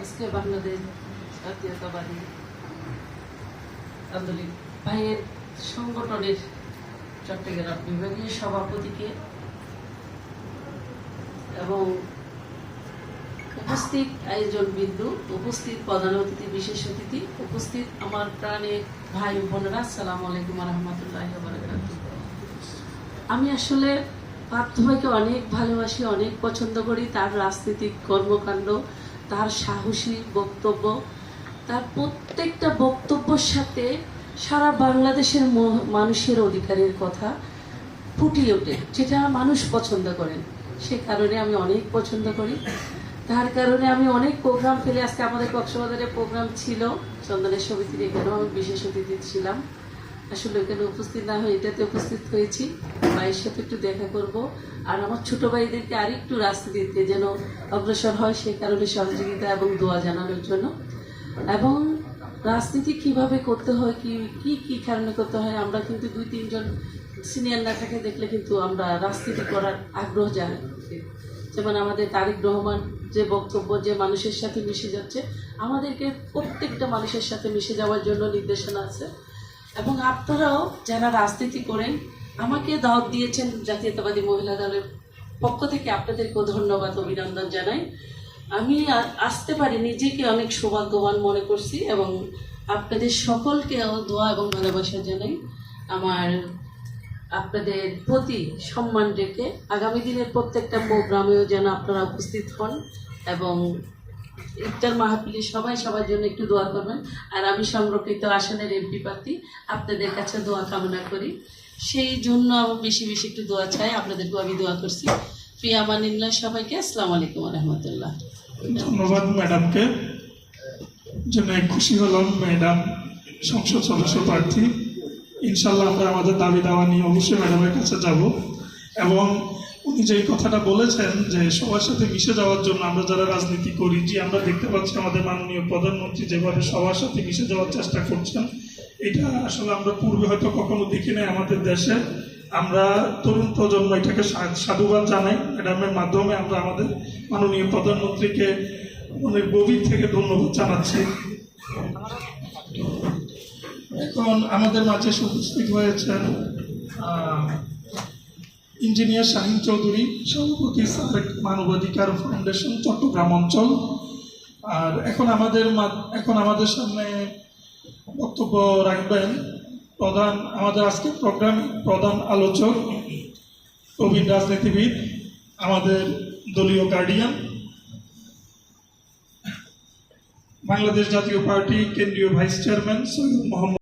আজকে বাংলাদেশ জাতীয়তাবাদী আন্দোলন ভাইয়ের সংগঠনের চট্টগ্রাম বিভাগীয় সভাপতিকে এবং উপস্থিত আয়োজন বিন্দু, উপস্থিত প্রধান অতিথি, বিশেষ অতিথি, উপস্থিত আমার প্রাণের ভাই বোনেরা, আসসালামু আলাইকুম ওয়া রাহমাতুল্লাহি ওয়া বারাকাতুহু। আমি আসলে পার্থ ভাইকে অনেক ভালোবাসি, অনেক পছন্দ করি। তার রাজনৈতিক কর্মকাণ্ড, তার সাহসী বক্তব্য, তার প্রত্যেকটা বক্তব্যের সাথে সারা বাংলাদেশের মানুষের অধিকারের কথা ফুটিয়ে ওঠে, যেটা মানুষ পছন্দ করেন। সে কারণে আমি অনেক পছন্দ করি। তার কারণে আমি অনেক প্রোগ্রাম ফেলে, আজকে আমাদের কক্সবাজারে প্রোগ্রাম ছিল চন্দনের সমিতির, এখানেও আমি বিশেষ অতিথি ছিলাম। আসলে এখানে উপস্থিত না হয়ে এটাতে উপস্থিত হয়েছি, ভাইয়ের সাথে একটু দেখা করব আর আমার ছোট ভাইদেরকে আরেকটু রাজনীতিতে যেন অগ্রসর হয় সেই কারণে সহযোগিতা এবং দোয়া জানানোর জন্য। এবং রাজনীতি কিভাবে করতে হয়, কি কি কারণে করতে হয়, আমরা কিন্তু 2-3 জন সিনিয়র নেতাকে দেখলে কিন্তু আমরা রাজনীতি করার আগ্রহ জানাই। যেমন আমাদের তারেক রহমান যে বক্তব্য, যে মানুষের সাথে মিশে যাচ্ছে, আমাদেরকে প্রত্যেকটা মানুষের সাথে মিশে যাওয়ার জন্য নির্দেশনা আছে। এবং আপনারাও যারা রাজনীতি করেন, আমাকে দাওয়াত দিয়েছেন জাতীয়তাবাদী মহিলা দলের পক্ষ থেকে, আপনাদেরকেও ধন্যবাদ, অভিনন্দন জানাই। আমি আসতে পারি নিজেকে অনেক সৌভাগ্যবান মনে করছি এবং আপনাদের সকলকে দোয়া এবং ভালোবাসা জানাই। আমার আপনাদের প্রতি সম্মান রেখে আগামী দিনের প্রত্যেকটা প্রোগ্রামেও যেন আপনারা উপস্থিত হন এবং ইফতার মাহফিলে সবাই সবার জন্য একটু দোয়া করবেন। আর আমি সংরক্ষিত আসনের এমপি প্রার্থী, আপনাদের কাছে দোয়া কামনা করি, সেই জন্য আমি বেশি বেশি একটু দোয়া চাই। আপনাদেরকেও আমি দোয়া করছি। ফি আমানিল্লাহ, সবাইকে আসসালামু আলাইকুম ওয়া রাহমাতুল্লাহ। ধন্যবাদ ম্যাডামকে। জন্য খুশি হলাম ম্যাডাম সংসদ সদস্য প্রার্থী। ইনশাল্লাহ আমরা আমাদের দাবি দাওয়া নিয়ে অবশ্যই ম্যাডামের কাছে যাব। এবং উনি যে কথাটা বলেছেন যে সবার সাথে মিশে যাওয়ার জন্য আমরা যারা রাজনীতি করি, যে আমরা দেখতে পাচ্ছি আমাদের মাননীয় প্রধানমন্ত্রী যেভাবে সবার সাথে মিশে যাওয়ার চেষ্টা করছেন, এটা আসলে আমরা পূর্বে হয়তো কখনো দেখি নাই আমাদের দেশে। আমরা তরুণ প্রজন্ম এটাকে সাধুবাদ জানাই। ম্যাডামের মাধ্যমে আমরা আমাদের মাননীয় প্রধানমন্ত্রীকে অনেক গভীর থেকে ধন্যবাদ জানাচ্ছি। এখন আমাদের মাঝে উপস্থিত হয়েছেন ইঞ্জিনিয়ার শাহিন চৌধুরী, সভাপতি সাবেক মানবাধিকার ফাউন্ডেশন চট্টগ্রাম অঞ্চল। আর এখন আমাদের সামনে বক্তব্য রাখবেন আমাদের আজকের প্রোগ্রাম প্রধান আলোচক, প্রবীণ রাজনীতিবিদ, আমাদের দলীয় গার্ডিয়ান, বাংলাদেশ জাতীয় পার্টি কেন্দ্রীয় ভাইস চেয়ারম্যান সৈয়দ মোহাম্মদ